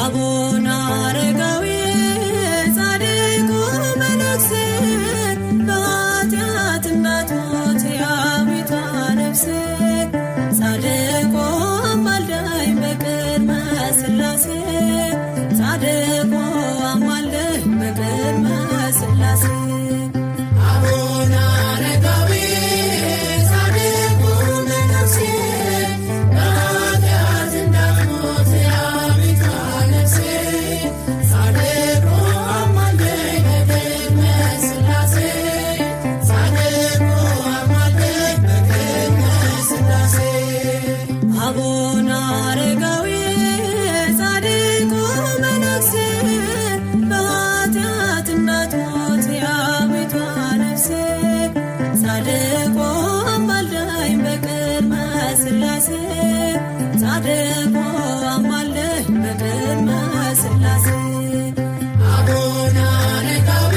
አቡነ አረጋዊ ጻድቁ መነኩሴ በኃጢአት እንዳትሞት የአቤቷ ነፍሴ ጻድቁ አማልደኝ በቅድመ ሥላሴ ጻድቁ አማልደኝ በቅድመ ሥላሴ አቡነ አረጋዊ ጻድቁ መነኩሴ በኃጢአት እንዳትሞት የአቤቷ ነፍሴ ጻድቁ አማልደኝ በቅድመ ሥላሴ ጻድቁ አማልደኝ በቅድመ ሥላሴ አቡነ አረጋዊ ጻድቁ መነኩሴ በኃጢአት እንዳትሞት የአቤቷ ነፍሴ ጻድቁ አማልደኝ በቅድመ ሥላሴ ጻድቁ አማልደኝ በቅድመ ሥላሴ አቡነ አረጋዊ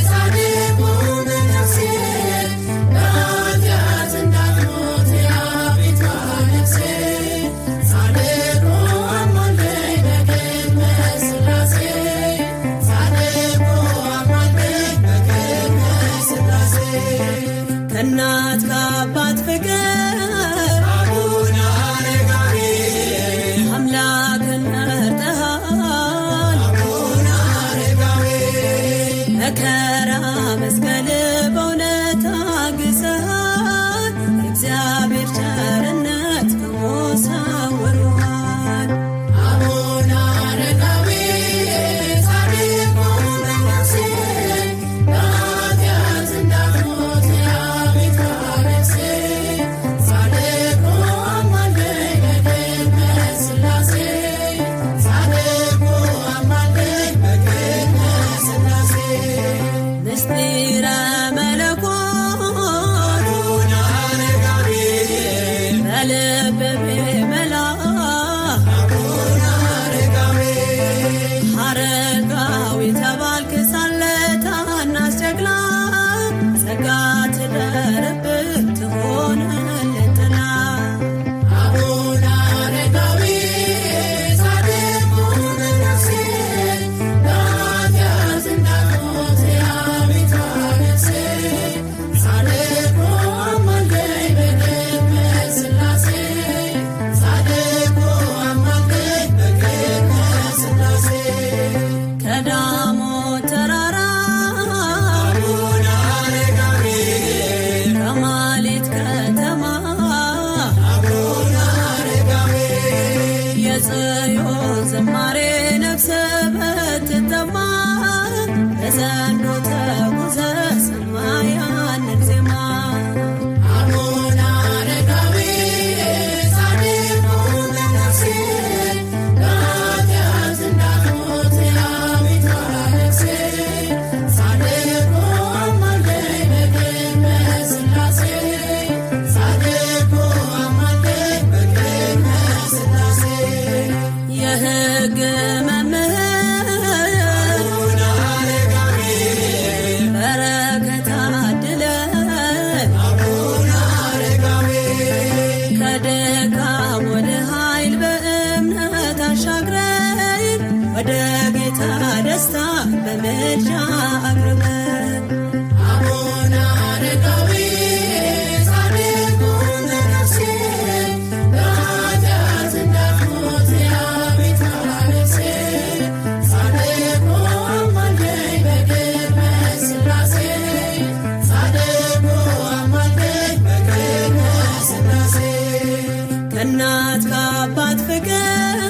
ጻድቁ መነኩሴ በኃጢአት እንዳትሞት የአቤቷ ነፍሴ ጻድቁ አማልደኝ በቅድመ ሥላሴ ጻድቁ አማልደኝ በቅድመ ሥላሴ ከእናት ከአባት ፍቅር አቡነ አረጋዊ አምላክን መርጠሃል አቡነ አረጋዊ መከራ መስቀል በእውነት ታግሰሃል የእግዚአብሔር ቸርነት ከሞት ሰውሮሃል አቡነ አረጋዊ ጻድቁ መነኩሴ በኃጢአት እንዳትሞት የአቤቷ ነፍሴ ጻድቁ አማልደኝ በቅድመ ሥላሴ ጻድቁ አማልደኝ በቅድመ ሥላሴ ምስጢረ መለኮት አቡነ አረጋዊ በልብ ቢመላ አቡነ አረጋዊ አረጋዊ ተባልክ ሳለ ታናሽ ጀግና ጸጋ ትደርብህ ትሆንልህ ጥላ አቡነ አረጋዊ ጻድቁ መነኩሴ በኃጢአት እንዳትሞት የአቤቷ ነፍሴ ጻድቁ አማልደኝ በቅድመ ሥላሴ ጻድቁ አማልደኝ በቅድመ ሥላሴ ከዳሞት ተራራ አቡነ አረጋዊ ከማሌት ከተማ አቡነ አረጋዊ የጽዮን ዝማሬ ነፍስ ብትጠማ በዘንዶ ተጉዘህ ስማ ያንን ዜማ አቡነ አረጋዊ ጻድቁ መነኩሴ በኃጢአት እንዳትሞት የአቤቷ ነፍሴ ጻድቁ አማልደኝ በቅድመ ሥላሴ ጻድቁ አማልደኝ በቅድመ ሥላሴ የሕግ መምህር አቡነ አረጋዊ በረከት አድለን አቡነ አረጋዊ ከድካም ወደ ኃይል በእምነት አሻግረን ወደ ጌታ ደስታ በምልጃ አቅርበን አቡነ አረጋዊ ጻድቁ መነኩሴ በኃጢአት እንዳትሞት የአቤቷ ነፍሴ ጻድቁ አማልደኝ በቅድመ ሥላሴ ጻድቁ አማልደኝ በቅድመ ሥላሴ ከእናት ከአባት ፍቅር